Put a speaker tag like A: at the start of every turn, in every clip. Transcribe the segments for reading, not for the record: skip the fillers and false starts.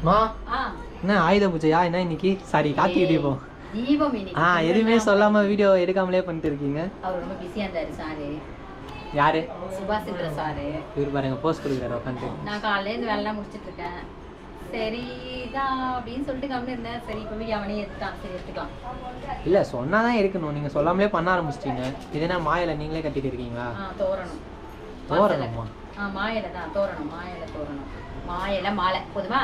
A: மா என்ன ஆயுத பூஜையா என்ன இன்னைக்கு? சாரி கார்த்திகை தீபம்.
B: தீபம் இன்னைக்கு.
A: எதுவுமே சொல்லாம வீடியோ எடுக்காமலே பண்ணிட்டு இருக்கீங்க.
B: அவர் ரொம்ப பிஸியா இருந்தாரு சாரு.
A: யாரு?
B: சுபாஷின்ற சாரு.
A: இவர் பாருங்க போஸ்ட் கொடுக்குறாரு உட்காந்து.
B: நான் காலையில இருந்து வேலைலாம் முடிச்சிட்டு இருக்கேன். சரிதான் அப்படின்னு சொல்லிட்டு கம்மியா இருந்தேன். சரி இப்போ வீடியோ அவனே எடுத்துட்டான். சரி எடுத்துக்கலாம். இல்ல
A: சொன்னாதான் எடுக்கணும். நீங்க சொல்லாமலே பண்ண ஆரம்பிச்சிட்டீங்க. இது என்ன மாயில நீங்களே கட்டிட்டு இருக்கீங்களா?
B: தோரணம்.
A: தோரணமா?
B: மாயில தான் தோரணம். மாயில தோரணம். மாயில மாலை போதுமா?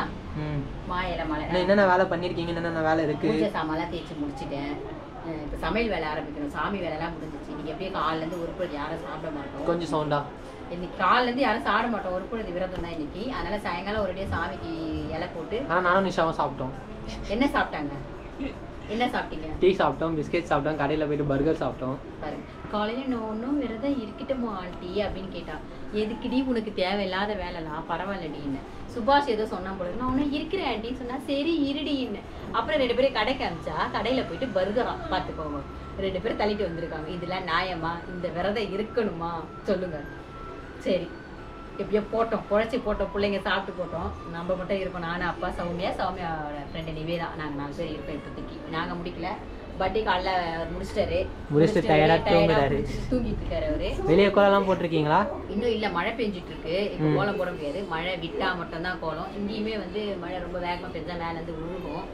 B: மாயில மாலை.
A: என்னென்ன வேலை பண்ணிருக்கீங்க? என்னென்ன வேலை இருக்கு?
B: பூஜை சாமான்லாம் தேய்ச்சி முடிச்சிட்டேன். இப்போ சமையல் வேலை ஆரம்பிக்கணும். சாமி வேலைலாம் முடிஞ்சிச்சு. இன்னைக்கு எப்படியே காலைல இருந்து ஒரு பொழுது யாரும் சாப்பிட மாட்டோம்.
A: கொஞ்சம் சவுண்டா.
B: இன்னைக்கு காலைல இருந்து யாரும் சாப்பிட மாட்டோம். ஒரு பொழுது விரதம் தான் இன்னைக்கு. அதனால சாயங்காலம் ஒரேடியா சாமிக்கு இலை போட்டு.
A: நானும் நிஷாவும் சாப்பிட்டோம்.
B: என்ன சாப்பிட்டாங்க? என்ன சாப்பிட்டீங்க?
A: டீ சாப்பிட்டோம், பிஸ்கெட் சாப்பிட்டோம், கடையில் போயிட்டு பர்கர் சாப்பிட்டோம்.
B: பாருங்க காலையில் ஒன்றும் விரதம் இருக்கட்டுமோ ஆண்டி அப்படின்னு கேட்டா. எதுக்குடி உனக்கு தேவையில்லாத வேலைலாம் பரவாயில்லடின்னு. சுபாஷ் ஏதோ சொன்னா போல நான் ஒன்றும் இருக்கிறேன் ஆண்டின்னு சொன்னா சரி இருடின்னு. அப்புறம் 2 பேரும் கடைக்கு அனுப்பிச்சா கடையில் போயிட்டு பர்கராம் பார்த்துக்கோங்க. 2 பேரும் தள்ளிட்டு வந்திருக்காங்க. இதெல்லாம் நியாயமா? இந்த விரதம் இருக்கணுமா சொல்லுங்க. சரி எப்படியோ போட்டோம், குழைச்சி போட்டோம், பிள்ளைங்க சாப்பிட்டு போட்டோம். நம்ம மட்டும் இருக்கோம். நானும் அப்பா சௌமியாவோட ஃப்ரெண்டு நிவேதா. நாங்கள் 4 பேர் இருப்போம் இப்போதைக்கு. நாங்கள் முடிக்கல. பர்த்டே காலைல முடிச்சிட்டாரு. தூங்கிட்டு இருக்காரு அவரு. வெளியே கோலம் போட்டிருக்கீங்களா? இன்னும் இல்லை, மழை பெஞ்சிட்டு இருக்கு. இப்போ கோலம் போட முடியாது. மழை விட்டா மட்டும்தான் கோலம். இங்கேயுமே வந்து மழை ரொம்ப வேகமாக பெஞ்சா மேலே இருந்து விழுகும்.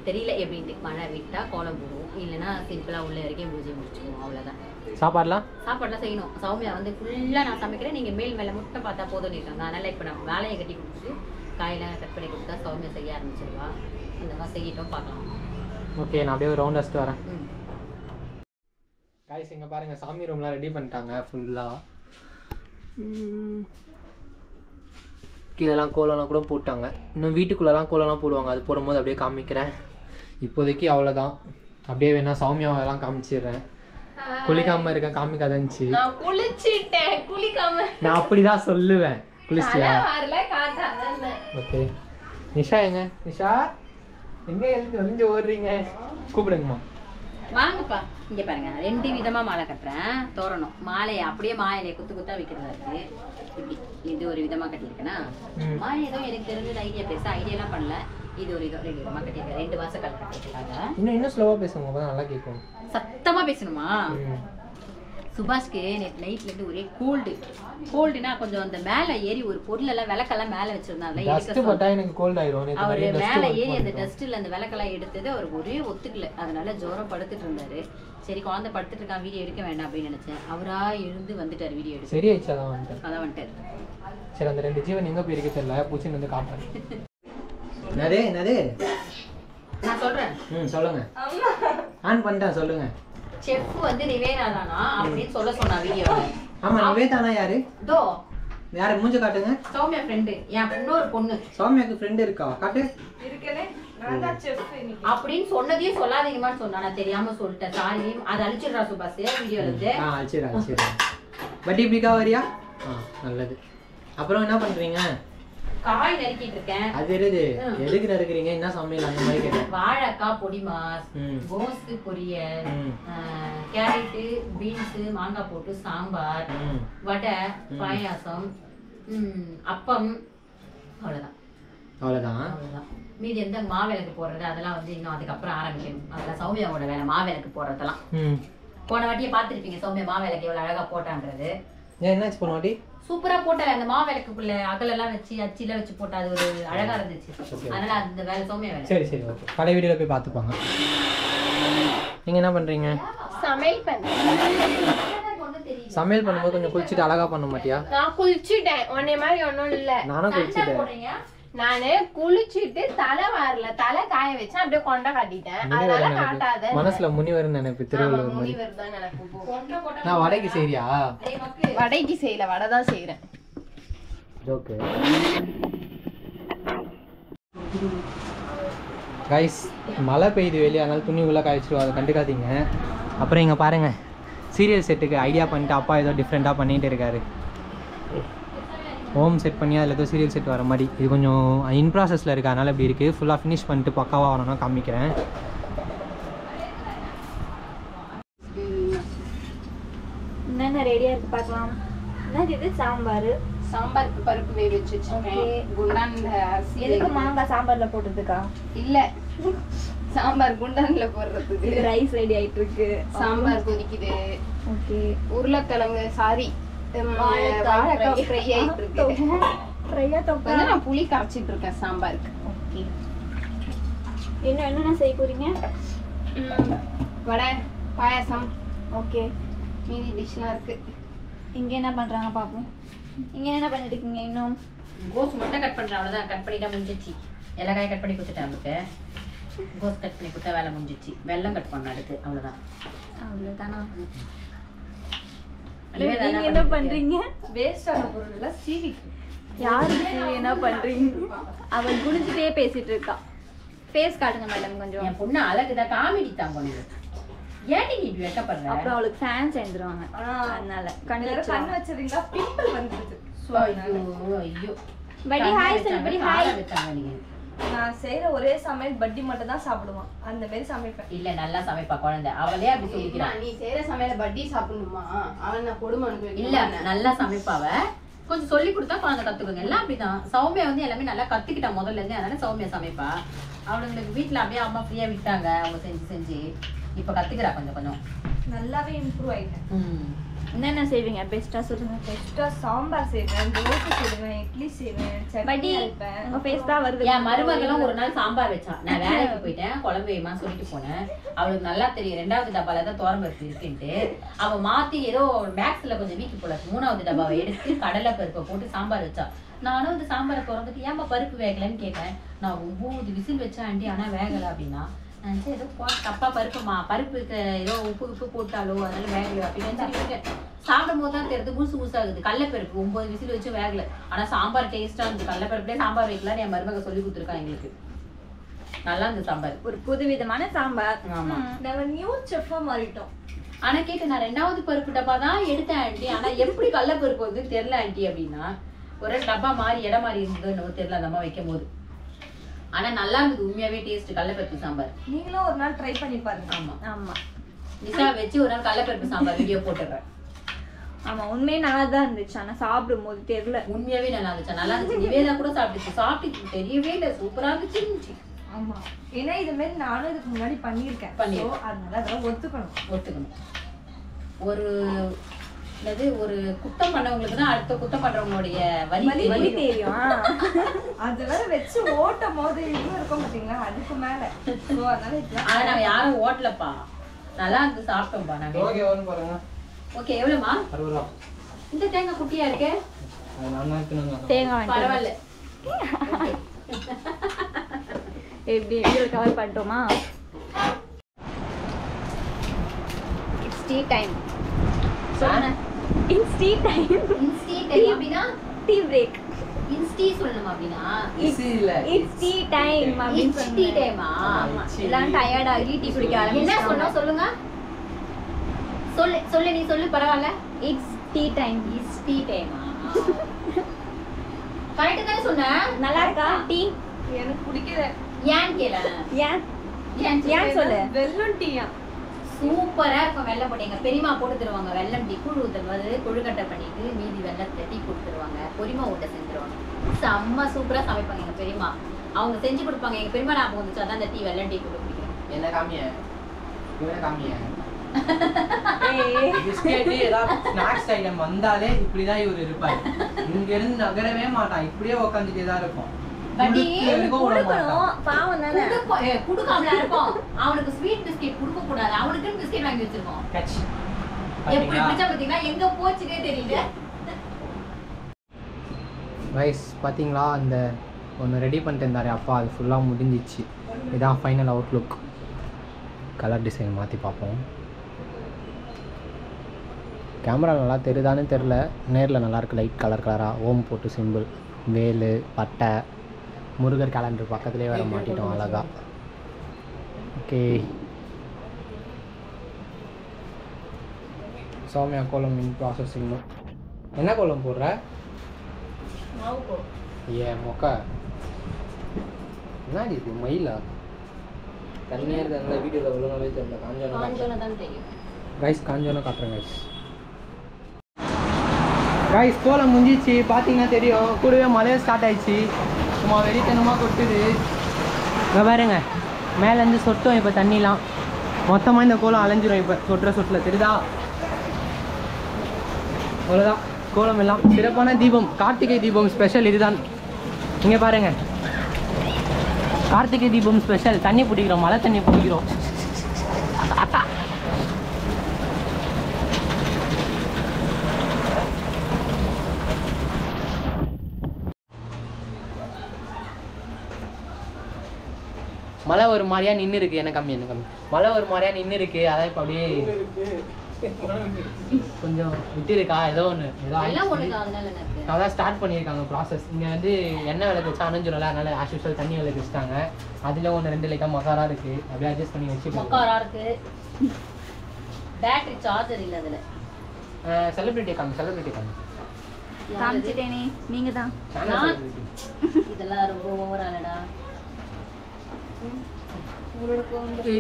B: தெரியல எப்படின்ட்டு. மழை விட்டா கோலம் போடுவோம், இல்லைன்னா சிம்பிளா உள்ள வரைக்கும் பூஜை முடிச்சுக்குவோம். அவ்வளோதான். சாப்பாடுலாம் செய்யணும். சௌமியா வந்து ஃபுல்லாக நான் சமைக்கிறேன், நீங்கள் மேலே மட்டும் பார்த்தா போதும்னு இருக்காங்க. அதனால இப்போ நான் வேலையை கட்டி கொடுத்துட்டு காயெல்லாம் கட் பண்ணி கொடுத்தா சௌமியா செய்ய ஆரம்பிச்சிருவா. அந்த மாதிரி செய்யட்டும், பார்க்கலாம்.
A: ஓகே, நான் அப்படியே ஒரு ரவுண்ட் அடிச்சுட்டு வரேன். காய்ஸ் இங்கே பாருங்க, சாமி ரூம்லாம் ரெடி பண்ணிட்டாங்க ஃபுல்லாக. கீழெல்லாம் கோலம்லாம் கூட போட்டாங்க. இன்னும் வீட்டுக்குள்ளெல்லாம் கோலம்லாம் போடுவாங்க. அது போடும்போது அப்படியே காமிக்கிறேன். இப்போதைக்கு அவ்வளோதான். அப்படியே வேணா சௌமியாவெல்லாம் காமிச்சிடுறேன். குளிக்காம இருக்க காமிக்காதன்னுச்சு.
C: நான் குளிச்சிட்டேன், குளிக்காம.
A: நான் அப்படிதான் சொல்லுவேன். குளிச்சியா? ஓகே. நிஷா எங்க? நிஷா எங்க எழுந்து ஓடுறீங்க? கூப்பிடுங்கம்மா.
B: வாங்கப்பா. இங்க பாருங்க, 2 விதமா மாலை கட்டுறேன். தோரணம் மாலையை அப்படியே மாலையை குத்தா வைக்கிறதா இருக்கு. இப்படி இது ஒரு விதமா கட்டியிருக்கேன்னா, மாலை ஏதோ எனக்கு தெரிஞ்சது ஐடியா பெருசா ஐடியாலாம் பண்ணல. இது ஒரு 2 விதமா கட்டியிருக்கேன். 2 வாசக்கால் கட்டிருக்காங்க.
A: இன்னும் ஸ்லோவா பேசுங்க, அப்பதான் நல்லா கேட்கும்.
B: சத்தமா பேசணுமா? சுபாஷ்க்கு நேற்று நைட்ல இருந்து ஒரே கோல்டுனா கொஞ்சம் அந்த மேல ஏறி ஒரு பொருள் எல்லாம் விளக்கெல்லாம் மேல வச்சிருந்தாங்க. அவரு மேல ஏறி அந்த டஸ்ட்ல அந்த விளக்கெல்லாம் எடுத்தது அவருக்கு ஒரே ஒத்துக்கல. அதனால ஜோரம் படுத்துட்டு இருந்தாரு. சரி குழந்தை படுத்துட்டு இருக்கான், வீடியோ எடுக்க வேண்டாம் அப்படின்னு நினைச்சேன். அவரா எழுந்து வந்துட்டாரு வீடியோ எடுக்க.
A: சரி ஆயிடுச்சு, அதான்
B: வந்துட்டாரு.
A: சரி, அந்த 2 ஜீவன் எங்க போயிருக்கு தெரியல. பூச்சின்னு வந்து காப்பாரு. என்னது
B: நான் சொல்றேன்.
A: சொல்லுங்க. ஆன் பண்ணிட்டேன், சொல்லுங்க.
B: செஃப் வந்து நிவேதா தானா அப்படின்னு சொல்ல சொன்னா வீடியோல.
A: ஆமா, நிவேதானா யாரு?
B: தோ
A: யாரு? மூஞ்ச காட்டுங்க.
B: சௌமியா ஃப்ரெண்ட். என் இன்னொரு பொண்ணு.
A: சௌமியாக்கு ஃப்ரெண்ட் இருக்கா? காட்டு.
C: இருக்கலே, நான் தான் செஃப் இன்னைக்கு.
B: அப்படின்னு சொன்னதே சொல்லாதீங்கமான்னு சொன்னா. நான் தெரியாம சொல்லிட்டேன், சாரி. அது அழிச்சிடுறா சுபாஷ் வீடியோல இருந்து.
A: அழிச்சிடுறேன். பட்டி பிடிக்கா வரியா? நல்லது. அப்புறம் என்ன பண்றீங்க?
B: காய் நறுக்கிட்டு இருக்கேன்.
A: அது எதுக்கு நறுக்குறீங்க? என்ன சமையல் அந்த மாதிரி கேட்டேன்.
B: வாழைக்காய் பொடி மாஸ், கோஸ்து பொரியல், கேரட்டு, பீன்ஸ், மாங்காய் போட்டு சாம்பார், வடை, பாயாசம், அப்பம். அவ்வளவுதான். மீதி எந்த மாவிளக்கு போடுறது அதெல்லாம் வந்து இன்னும் அதுக்கப்புறம் ஆரம்பிக்கணும். அதெல்லாம் சௌமியாவோட வேலை. மாவிளக்கு போடுறதெல்லாம் போன வாட்டியே பார்த்துருப்பீங்க. சௌமியா மாவிளக்கு எவ்வளவு அழகா போட்டான்றது.
A: என்னாச்சு போன வாட்டி?
B: சூப்பரா போட்டல. அந்த மாவிளக்குள்ள அகலெல்லாம் வச்சு அச்சில வச்சு போட்டா அது ஒரு அழகா இருந்துச்சு. அதனால அந்த வேலை சௌமியா வேலை.
A: சரி ஓகே. பழைய வீடியோல போய் பார்த்துப்பாங்க. நீங்க என்ன பண்றீங்க? சமையல் பண்ணும்போது கொஞ்சம் குளிச்சிட்டு அழகா பண்ண மாட்டியா?
C: நான் குளிச்சிட்டேன். ஒண்ணே மாதிரி ஒண்ணும் இல்ல.
A: நானும் குளிச்சிட்டேன்.
C: நானே குளிச்சிட்டு தலை வாரல, தலை காய வச்சு அப்படியே கொண்ட காட்டிட்டேன். அதனால காட்டாத.
A: மனசுல முனிவர்னு நினைப்பு. திருவள்ளுவர் மாதிரி.
C: முனிவர் தான் நினைப்பு.
A: நான் வடைக்கு செய்றியா?
C: வடைக்கு செய்யல, வடை தான் செய்றேன்.
A: ஓகே கைஸ், மழை பெய்யுது வெளியே, அதனால துணி உள்ள காய்ச்சிடும். அதை கண்டுக்காதீங்க. அப்புறம் இங்கே பாருங்க, சீரியல் செட்டுக்கு ஐடியா பண்ணிட்டு அப்பா ஏதோ டிஃப்ரெண்ட்டாக பண்ணிகிட்டு இருக்காரு. ஹோம் செட் பண்ணி அதில் ஏதோ சீரியல் செட் வர மாதிரி. இது கொஞ்சம் இன் ப்ராசஸில் இருக்குது, அதனால் இப்படி இருக்குது. ஃபுல்லாக ஃபினிஷ் பண்ணிட்டு பக்காவாக வரணும்னா காமிக்கிறேன்.
D: என்னென்ன ரெடியாக இருக்குது பார்க்கலாம். என்னது இது?
C: சாம்பாருக்கு பருப்பு வேக வச்சு வச்சிருக்கேன். குண்டான்ல அரிசி.
B: எதுக்கு மாங்காய் சாம்பார்ல போடுறதுக்கா?
C: இல்ல, சாம்பார் குண்டான்ல போடுறதுக்கு.
B: ரைஸ் ரெடி ஆயிட்டு இருக்கு.
C: சாம்பார் கொதிக்குது.
B: ஓகே.
C: உருளைக்கிழங்கு சாரி வாழைக்காய் ஃப்ரை ஆயிட்டு இருக்கு.
B: ஃப்ரையா தொப்பா?
C: நான் புளி கரைச்சிட்டு இருக்கேன் சாம்பாருக்கு.
B: ஓகே. என்ன செய்ய போறீங்க?
C: வடை, பாயாசம்.
B: ஓகே.
C: மீதி டிஷ்லாம் இருக்கு.
B: இங்க என்ன பண்றாங்க பாப்போம். இங்க என்ன பண்ணிட்டு இருக்கீங்க? இன்னும்
D: கோஸ் மட்டும் கட் பண்றேன், அவ்வளவுதான். கட் பண்ணிட்டா முடிஞ்சிச்சு. எல்லா காயும் கட் பண்ணி கொடுத்துட்டேன். அவளுக்கு கோஸ் கட் பண்ணி கொடுத்தா வேலை முடிஞ்சிச்சு. வெல்லம் கட் பண்ண அடுத்து, அவ்வளவுதான்.
B: அவ்வளவுதானா?
D: நீங்க
B: என்ன பண்றீங்க?
C: வேஸ்டான பொருள் எல்லாம் சீவி.
B: யாருக்கு என்ன பண்றீங்க? அவள் குடிச்சிட்டே பேசிட்டு இருக்கா. ஃபேஸ் காட்டுங்க மேடம் கொஞ்சம்.
D: என் பொண்ணு அழகுதான், காமெடி தான் பண்ணுது. ஏன்டி நீ இப்படி வெட்டப்படுற?
B: அப்புறம் அவளுக்கு ஃபேன்ஸ் எழுந்துருவாங்க. அதனால
C: கண்ணு வச்சிருந்தா பிம்பிள் வந்துருது.
D: ஐயோ ஐயோ.
B: படி ஹாய் சொல்லு. படி ஹாய்.
C: நான் செய்யற ஒரே சமையல் பட்டி மட்டும் தான் சாப்பிடுவான். அந்த மாதிரி சமைப்பேன்.
D: இல்ல நல்லா சமைப்பா குழந்தை, அவளே அப்படி சொல்லிக்கிறான்.
C: நீ செய்யற சமையல பட்டி சாப்பிடணுமா? அவன் நான் கொடுமை அனுப்பி.
D: இல்ல நல்லா சமைப்பாவ, கொஞ்சம் சொல்லி கொடுத்தா குழந்தை கத்துக்குங்க. எல்லாம் அப்படிதான். சௌமியா வந்து எல்லாமே நல்லா கத்துக்கிட்டா முதல்ல இருந்து. அதனால சௌமியா சமைப்பா. அவளுங்களுக்கு வீட்டுல அப்படியே அம்மா ஃப்ரீயா விட்டாங்க. அவங்க செஞ்சு செஞ்சு இப்ப கத்துக்கிறா கொஞ்சம் கொஞ்சம்.
C: நல்லாவே இம்ப்ரூவ் ஆயிட்டேன்.
B: என்னென்ன செய்வீங்க பெஸ்டா சொல்லுங்க.
C: பெஸ்டா சாம்பார் செய்வேன், தோசை செய்வேன், இட்லி செய்வேன்,
B: படி
C: சட்னி அரைப்பேன்.
B: உங்க ஃபேஸ் தான் வருது.
D: என் மருமகளும் ஒரு நாள் சாம்பார் வச்சா. நான் வேலைக்கு போயிட்டேன், குழம்பு வைமா சொல்லிட்டு போனேன். அவளுக்கு நல்லா தெரியும் 2வது டப்பால தான் துவரம்பருப்பு இருக்குன்ட்டு. அவ மாத்தி ஏதோ மேக்ஸ்ல கொஞ்சம் வீக்கு போல 3வது டப்பாவை எடுத்து கடலை பருப்பை போட்டு சாம்பார் வச்சா. நானும் இந்த சாம்பாரை திறந்துட்டு ஏமா பருப்பு வேகலன்னு கேட்டேன். நான் 9 விசில் வச்சேன் ஆண்டி, ஆனா வேகலை அப்படின்னா. நான் ஏதோ தப்பா பருப்புக்கு ஏதோ உப்பு போட்டாலோ அதனால வேகலை அப்படின்னு நினைச்சிட்டு சாப்பிடும் போது தான் தெரியுது முழுசு முழுசாகுது. கடலைப்பருப்பு 9 விசில் வச்சு வேகலை, ஆனா சாம்பார் டேஸ்டா இருந்துச்சு. கடலைப்பருப்புலேயே சாம்பார் வைக்கலான்னு என் மருமக சொல்லி கொடுத்துருக்கான் எங்களுக்கு. நல்லா இருந்தது சாம்பார்.
B: ஒரு புதுவிதமான சாம்பார்.
D: ஆமா,
C: நாங்க நியூ செஃப்பா மாறிட்டோம்.
D: ஆனா கேட்டு நான் 2வது பருப்பு டப்பா தான் எடுத்தேன் ஆண்டி, ஆனா எப்படி கடலைப்பருப்பு வந்து தெரியல ஆண்டி அப்படின்னா. ஒரு டப்பா மாறி இடம் மாறி இருந்ததுன்னு தெரியல அந்த அம்மா வைக்கும் போது. ஆனா நல்லா இருந்தது உண்மையாவே டேஸ்ட் கடலைப்பருப்பு சாம்பார்.
C: நீங்களும் ஒரு நாள் ட்ரை பண்ணி பாருங்க.
D: ஆமா
B: ஆமா,
D: நிஷா வச்சு ஒரு நாள் கடலைப்பருப்பு சாம்பார் வீடியோ போட்டுறேன்.
B: ஆமா உண்மையே நல்லா தான் இருந்துச்சு. ஆனா சாப்பிடும் போது தெரியல.
D: உண்மையாவே நல்லா இருந்துச்சு. நல்லா இருந்துச்சு. நிவேதா கூட சாப்பிட்டு தெரியவே இல்லை, சூப்பரா இருந்துச்சு.
C: ஆமா, ஏன்னா இது மாதிரி நானும் இதுக்கு முன்னாடி பண்ணியிருக்கேன். அதனால அதெல்லாம் ஒத்துக்கணும். ஒரு குத்தம் பண்ணவங்களுக்கு தான் அடுத்த குத்தம் பண்றவங்களுடைய வலி
B: தெரியும்.
C: அது வேற வச்சு ஓட்டும் போது இன்னும் இருக்கும் பாத்தீங்களா, அதுக்கு மேல.
D: ஆனா நாங்க யாரும் ஓட்டலப்பா, நல்லா இருந்து சாப்பிட்டோம்பா நாங்க. ஓகே எவ்வளவுமா?
A: 60 ரூபா.
D: இந்த தேங்காய் குட்டியா இருக்கு.
B: தேங்காய்
D: பரவாயில்ல.
B: எப்படி கவர் பண்ணிட்டோமா? It's tea time. It's tea time.
D: இன்ஸ்டி டைம் அப்படினா
B: டீ பிரேக்.
D: இன்ஸ்டி சொல்லணுமா அப்படினா?
B: இட்ஸ் டீ டைம் அப்படின்னு
D: இட்ஸ் டீ டைமா?
B: எல்லாம் டயர்ட் ஆகி டீ குடிக்க ஆரம்பிச்சாங்க.
D: என்ன சொன்னா சொல்லுங்க. சொல்லு நீ சொல்லு பரவாயில்ல.
B: It's tea time.
D: It's tea டைமா? கரெக்ட்டா தான சொன்ன?
B: நல்லா இருக்கா டீ?
C: எனக்கு பிடிக்கல.
D: ஏன் கேள?
B: ஏன் சொல்லு.
C: வெல்லம் டீயா?
D: சூப்பரா இருக்கும். வெல்லம் போட்டு எங்க பெரியமா போட்டு தருவாங்க. வெல்லம் டீ கூழ் ஊத்துறது கொழுக்கட்டை பண்ணிட்டு மீதி வெல்லத்தை டீ போட்டு தருவாங்க. பொரிமா ஊட்ட செஞ்சிருவாங்க. செம்ம சூப்பரா சமைப்பாங்க எங்க பெரியமா. அவங்க செஞ்சு கொடுப்பாங்க. எங்க பெரியமா ஞாபகம் வந்துச்சு, அதான் அந்த டீ வெல்லம் டீ போட்டு குடிக்கிறேன்.
A: என்ன காமிய இவனை காமிய பிஸ்கெட் ஏதாவது ஸ்நாக்ஸ் ஐட்டம் வந்தாலே இப்படிதான் இவர் இருப்பாரு. இங்க இருந்து நகரவே மாட்டான், இப்படியே உட்காந்துட்டே தான் இருக்கும்.
D: குடுக்காமல இருக்கும். அவனுக்கு ஸ்வீட் பிஸ்கெட் குடுக்க கூடாது. அவனுக்கு பிஸ்கெட் வாங்கி வச்சிருக்கோம். எப்படி பிடிச்சா பாத்தீங்கன்னா எங்க போச்சுனே தெரியல.
A: ரைஸ் பாத்தீங்களா, அந்த ஒன்று ரெடி பண்ணிட்டு இருந்தாரு அப்பா, அது ஃபுல்லாக முடிஞ்சிச்சு. இதான் ஃபைனல் அவுட்லுக். கலர் டிசைன் மாற்றி பார்ப்போம். கேமரா நல்லா தெரியுதானே தெரில, நேரில் நல்லாயிருக்கு. லைட் கலர் கலராக ஓம் போட்டு சிம்பிள், வேலு, பட்டை, முருகர் கேலண்டர் பக்கத்துலேயே வேறு மாட்டிட்டோம் அழகா. ஓகே, சௌமியா கோலம் இன் ப்ராசஸிங். என்ன கோலம் போடுற? ஏன் மொக்கா என்னடி இது மயிலா? தனியாக இருக்க அந்த வீடியோவில் ஒழுங்காவே தெரியல. காஞ்சோனா
D: தெரியும்.
A: ரைஸ் காஞ்சோனா காட்டுறேன் ரைஸ். கைஸ் கோலம் முடிஞ்சிச்சு பார்த்தீங்கன்னா தெரியும். கூடவே மழையும் ஸ்டார்ட் ஆயிடுச்சு. சும்மா வெறித்தனமாக கொட்டுது. இங்கே பாருங்க மேலேருந்து சொட்டும். இப்போ தண்ணிலாம் மொத்தமாக இந்த கோலம் அலைஞ்சிரும். இப்போ சொட்டுற சொட்டில் தெரியுதா? அவ்வளோதான் கோலம் எல்லாம். சிறப்பான தீபம், கார்த்திகை தீபம் ஸ்பெஷல் இதுதான். இங்கே பாருங்க கார்த்திகை தீபம் ஸ்பெஷல். தண்ணி பிடிக்கிறோம், மழை தண்ணி பிடிக்கிறோம். அத்தா மழை ஒரு மாதிரியா நின்று இருக்கு. எனக்கு கம்மி மழை ஒரு மாதிரியா நின்று இருக்கு. அதான் இப்போ அப்படியே கொஞ்சம் விட்டு இருக்கா ஏதோ ஒன்று அதான் ஸ்டார்ட் பண்ணியிருக்காங்க ப்ராசஸ். இங்கே வந்து எண்ணெய் விளக்கு வச்சா அணைஞ்சிடும்ல, அதனால ஆஸ் யூஸ்வல் தண்ணி விளக்கு வச்சுட்டாங்க. அதில் 1-2 லைட்டாக மக்காரா இருக்கு. அப்படியே அட்ஜஸ்ட் பண்ணி வச்சு
D: மக்காரா இருக்கு. பேட்டரி சார்ஜர் இல்லை அதில்.
A: செலிபிரிட்டி காமி
B: காமிச்சிட்டேனே நீங்க தான்.
D: இதெல்லாம் ரொம்ப ஓவராலடா.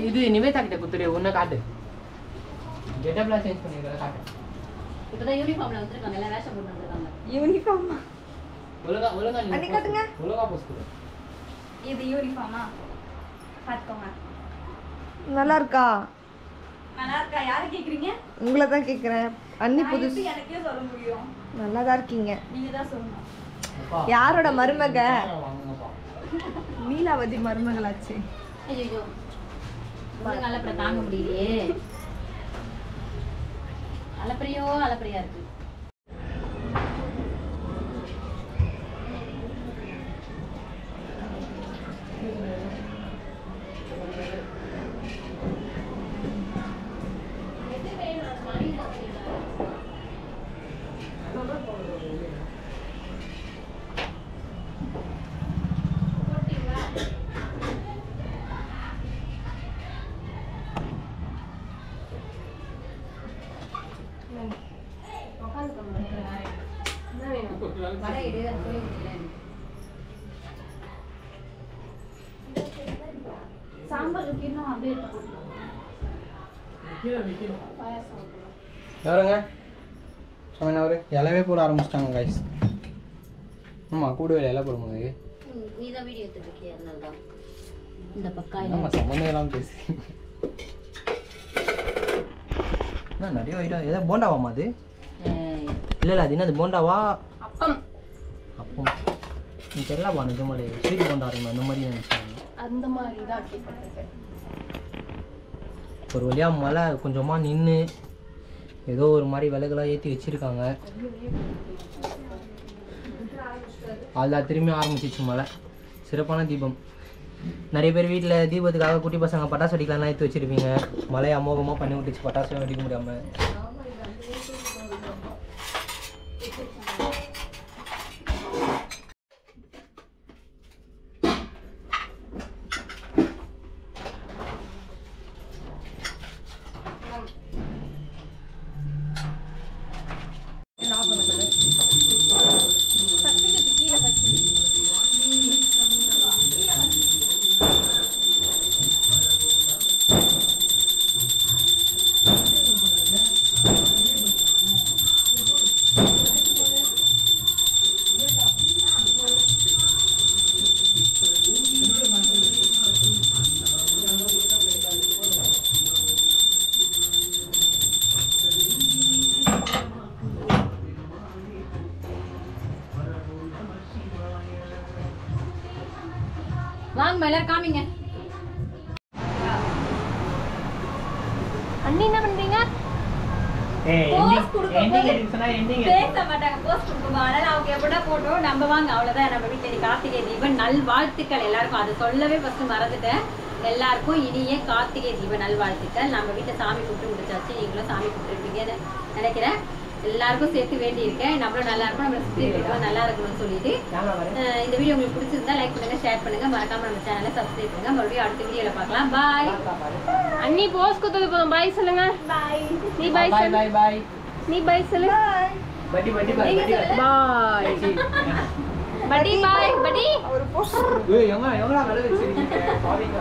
A: இது நிவேதா கிட்ட குத்துரு. உன்னை காட்டு. கெட்டப்லாம் சேஞ்ச் பண்ணிருக்கல காட்டு.
D: இப்பதான் யூனிஃபார்ம்ல வந்திருக்காங்க. எல்லாம் வேஷம் போட்டு வந்திருக்காங்க.
B: யூனிஃபார்மா?
A: ஒழுங்கா
B: அன்னை காட்டுங்க.
A: ஒழுங்கா போஸ்ட் கொடு.
B: இது யூனிஃபார்மா? பாத்துக்கோங்க.
C: நல்லா இருக்கா?
B: நல்லா இருக்கா? யாரை கேக்குறீங்க?
C: உங்களை தான் கேட்குறேன். அண்ணி புதுசு.
B: எனக்கே சொல்ல முடியும்.
C: நல்லா தான் இருக்கீங்க.
B: நீங்க தான் சொல்லணும்.
C: யாரோட மருமக?
A: வாங்குங்கப்பா.
C: நீலாவதி மருமகளாச்சு.
D: ஐயோ நல்ல அப்புறம் தாங்க முடியலையே. அலப்பறையா இருக்கு. சாம்பார் வைக்கணும் அப்படியே
A: யாருங்க சொன்னவர் இலவே போட ஆரம்பிச்சிட்டாங்க கைஸ். ஆமாம் கூடுவேல இலை போடும்போது
D: நீதான் வீடியோ எடுத்துருக்கே, அதனால தான் இந்த பக்கம்
A: ஆமாம் சம்மந்தம் எல்லாம் பேசி நிறைய ஐட்டம். ஏதாவது போண்டாவாமா அது? இல்லை அது என்ன போண்டாவா?
C: அப்பம்.
A: அப்பம் நீ தெரியலப்பா. நிஜமாலே ஸ்வீட் போண்டா இருக்கும் அந்த மாதிரி நினச்சாங்க.
C: அந்த மாதிரி தான் கேட்பேன்.
A: ஒரு வழியாக மழை கொஞ்சமாக நின்று ஏதோ ஒரு மாதிரி விலகெல்லாம் ஏற்றி வச்சுருக்காங்க. அதுதான் திரும்பி ஆரம்பிச்சிச்சு மழை. சிறப்பான தீபம். நிறைய பேர் வீட்டில் தீபத்துக்காக குட்டி பசங்க பட்டாசு வெடிக்கலாம்லாம் ஏற்றி வச்சுருப்பீங்க. மழையை அமோகமாக பண்ணி விட்டுச்சு பட்டாசுலாம் வெடிக்க முடியாமல்.
D: வாங்க எல்லாரும் காமிங்க.
C: அண்ணி என்ன பண்றீங்க?
B: போஸ்ட் கொடுக்கும்போது பேச மாட்டாங்க. போஸ்ட் கொடுக்கும்போது அதனால அவங்க எப்படா போட்டோம் நம்ம வாங்க. அவ்வளவுதான். நம்ம வீட்டில் கார்த்திகை தீபம் நல்வாழ்த்துக்கள் எல்லாருக்கும். அதை சொல்லவே ஃபர்ஸ்ட் மறந்துட்டேன். எல்லாருக்கும் இனிய கார்த்திகை தீப நல்வாழ்த்துக்கள். நம்ம வீட்டில் சாமி கூப்பிட்டு முடிச்சாச்சு. நீங்களும் சாமி கூப்பிட்டுருப்பீங்கன்னு நினைக்கிறேன். எல்லாருக்கும் சேர்த்து வேண்டி இருக்கேன். நம்மளும் நல்லா இருக்கும், நம்மள சுற்றி இருக்கணும் நல்லா இருக்கணும்னு சொல்லிட்டு இந்த வீடியோ உங்களுக்கு பிடிச்சிருந்தா லைக் பண்ணுங்க, ஷேர் பண்ணுங்க, மறக்காம நம்ம சேனலை சப்ஸ்கிரைப் பண்ணுங்க. மறுபடியும் அடுத்த வீடியோல பார்க்கலாம். பாய்.
C: அண்ணி போஸ் குத்துது போதும். பாய் சொல்லுங்க.
B: பாய்.
C: நீ பாய்
A: பாய் பாய் பாய்.
C: நீ பாய் சொல்லு.
A: பட்டி பட்டி பாய்.
C: பாய். படி பாய் படி.
A: ஏய் எங்க எங்கடா வேலை வச்சிருக்கீங்க? பாவிங்க.